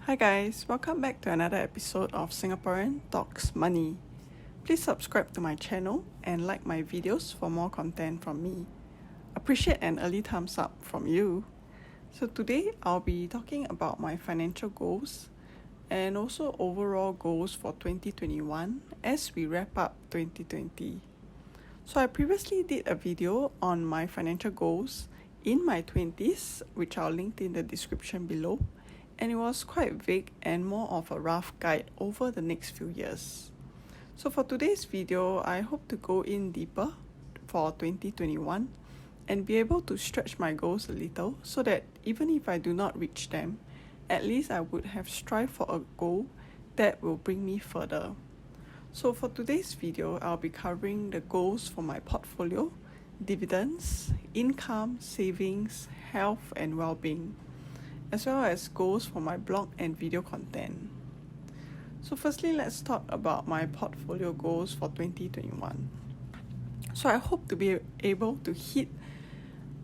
Hi guys, welcome back to another episode of Singaporean Talks Money. Please subscribe to my channel and like my videos for more content from me. Appreciate an early thumbs up from you. So today I'll be talking about my financial goals and also overall goals for 2021 as we wrap up 2020. So I previously did a video on my financial goals in my 20s, which I'll link in the description below. And it was quite vague and more of a rough guide over the next few years. So for today's video, I hope to go in deeper for 2021 and be able to stretch my goals a little so that even if I do not reach them, at least I would have strived for a goal that will bring me further. So for today's video, I'll be covering the goals for my portfolio, dividends, income, savings, health and well-being, as well as goals for my blog and video content. So firstly, let's talk about my portfolio goals for 2021. So I hope to be able to hit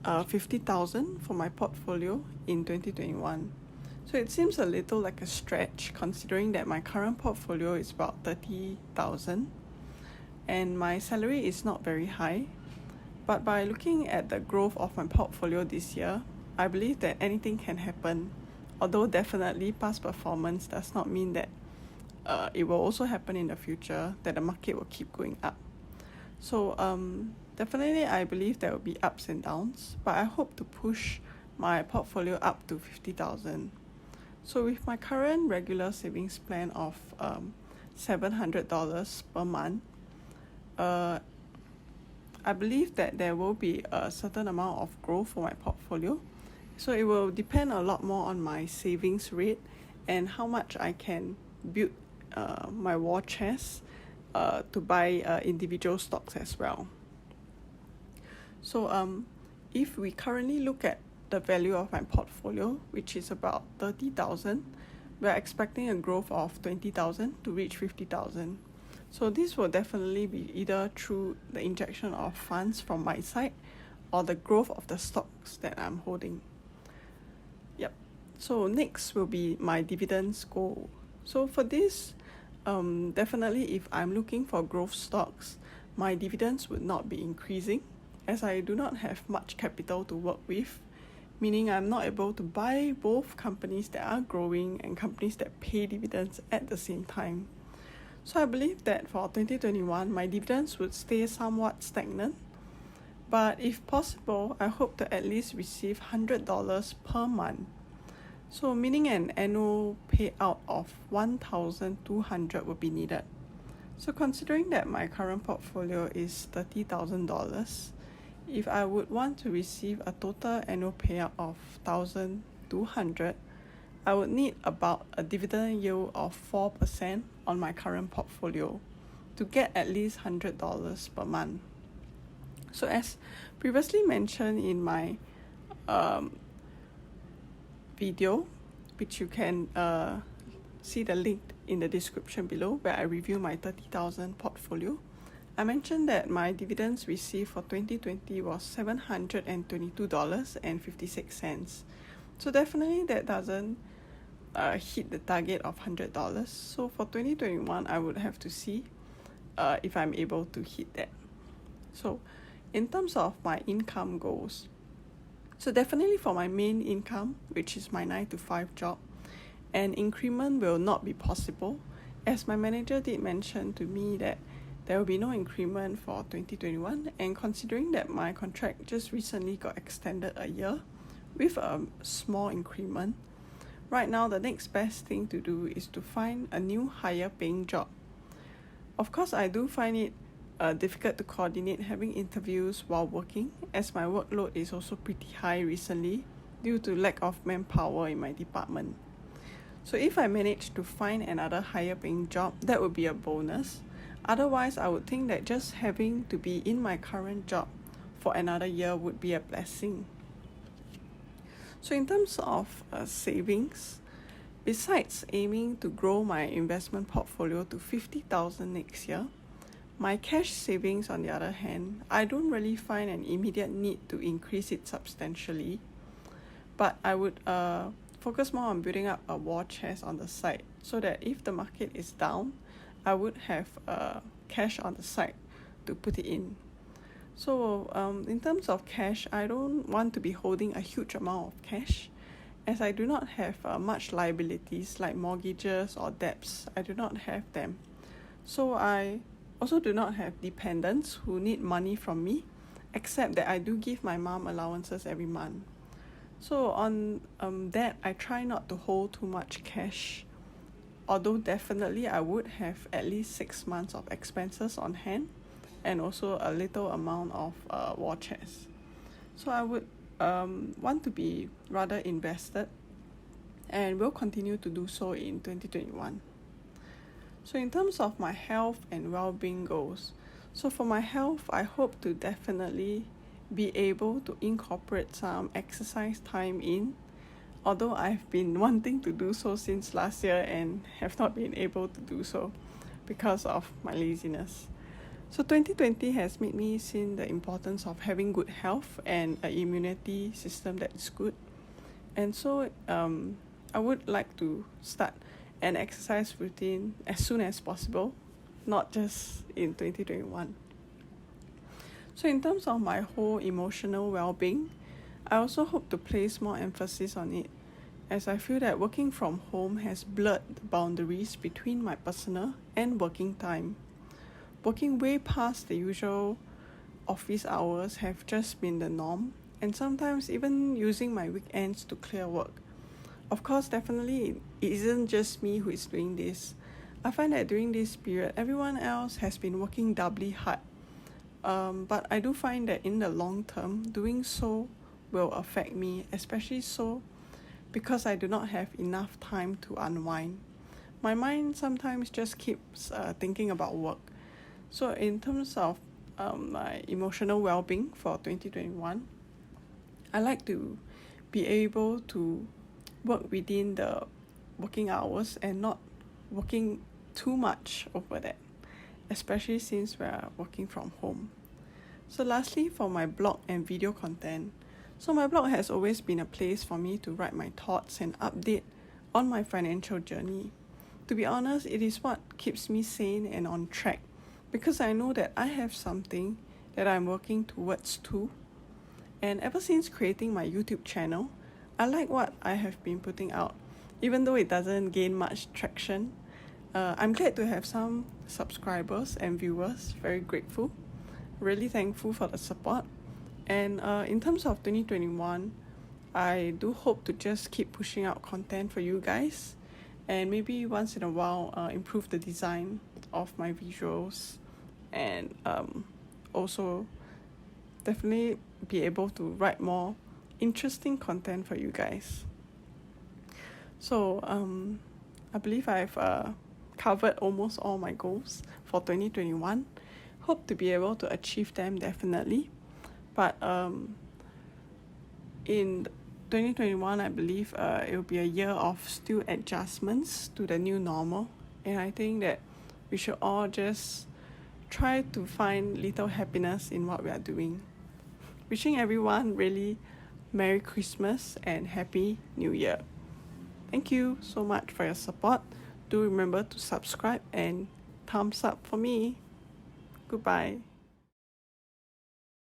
50,000 for my portfolio in 2021. So it seems a little like a stretch considering that my current portfolio is about 30,000 and my salary is not very high. But by looking at the growth of my portfolio this year, I believe that anything can happen, although definitely past performance does not mean that it will also happen in the future, that the market will keep going up. So definitely I believe there will be ups and downs, but I hope to push my portfolio up to 50,000. So with my current regular savings plan of $700 per month, I believe that there will be a certain amount of growth for my portfolio. So it will depend a lot more on my savings rate and how much I can build my war chest to buy individual stocks as well. So if we currently look at the value of my portfolio, which is about 30,000, we're expecting a growth of 20,000 to reach 50,000. So this will definitely be either through the injection of funds from my side or the growth of the stocks that I'm holding. Yep. So next will be my dividends goal. So for this, definitely if I'm looking for growth stocks, my dividends would not be increasing as I do not have much capital to work with, meaning I'm not able to buy both companies that are growing and companies that pay dividends at the same time. So I believe that for 2021, my dividends would stay somewhat stagnant. But if possible, I hope to at least receive $100 per month. So meaning an annual payout of $1,200 would be needed. So considering that my current portfolio is $30,000, if I would want to receive a total annual payout of $1,200, I would need about a dividend yield of 4% on my current portfolio to get at least $100 per month. So as previously mentioned in my video, which you can see the link in the description below where I review my 30,000 portfolio, I mentioned that my dividends received for 2020 was $722.56. So definitely that doesn't hit the target of $100. So for 2021, I would have to see if I'm able to hit that. So in terms of my income goals, so definitely for my main income, which is my 9-to-5 job, an increment will not be possible, as my manager did mention to me that there will be no increment for 2021, and considering that my contract just recently got extended a year with a small increment, right now the next best thing to do is to find a new higher paying job. Of course, I do find it difficult to coordinate having interviews while working, as my workload is also pretty high recently due to lack of manpower in my department. So if I manage to find another higher paying job, that would be a bonus. Otherwise, I would think that just having to be in my current job for another year would be a blessing. So in terms of savings, besides aiming to grow my investment portfolio to 50,000 next year, my cash savings, on the other hand, I don't really find an immediate need to increase it substantially. But I would focus more on building up a war chest on the side so that if the market is down, I would have cash on the side to put it in. So in terms of cash, I don't want to be holding a huge amount of cash as I do not have much liabilities like mortgages or debts. I do not have them. So I also do not have dependents who need money from me, except that I do give my mom allowances every month. So on that, I try not to hold too much cash, although definitely I would have at least 6 months of expenses on hand and also a little amount of war chest. So I would want to be rather invested and will continue to do so in 2021. So in terms of my health and well-being goals, so for my health, I hope to definitely be able to incorporate some exercise time in, although I've been wanting to do so since last year and have not been able to do so because of my laziness. So 2020 has made me see the importance of having good health and an immunity system that is good. And so I would like to start an exercise routine as soon as possible, not just in 2021. So in terms of my whole emotional well-being, I also hope to place more emphasis on it, as I feel that working from home has blurred the boundaries between my personal and working time. Working way past the usual office hours have just been the norm, and sometimes even using my weekends to clear work. Of course, definitely it isn't just me who is doing this. I find that during this period, everyone else has been working doubly hard. But I do find that in the long term, doing so will affect me, especially so because I do not have enough time to unwind. My mind sometimes just keeps thinking about work. So in terms of my emotional well-being for 2021, I like to be able to work within the working hours and not working too much over that, especially since we're working from home. So lastly, for my blog and video content, so my blog has always been a place for me to write my thoughts and update on my financial journey. To be honest, it is what keeps me sane and on track because I know that I have something that I'm working towards too. And ever since creating my YouTube channel, I like what I have been putting out, even though it doesn't gain much traction. I'm glad to have some subscribers and viewers, very grateful, really thankful for the support. And in terms of 2021, I do hope to just keep pushing out content for you guys and maybe once in a while improve the design of my visuals and also definitely be able to write more interesting content for you guys. So I believe I've covered almost all my goals for 2021. Hope to be able to achieve them definitely. But in 2021, I believe it will be a year of still adjustments to the new normal. And I think that we should all just try to find little happiness in what we are doing. Wishing everyone really Merry Christmas and Happy New Year. Thank you so much for your support. Do remember to subscribe and thumbs up for me. Goodbye.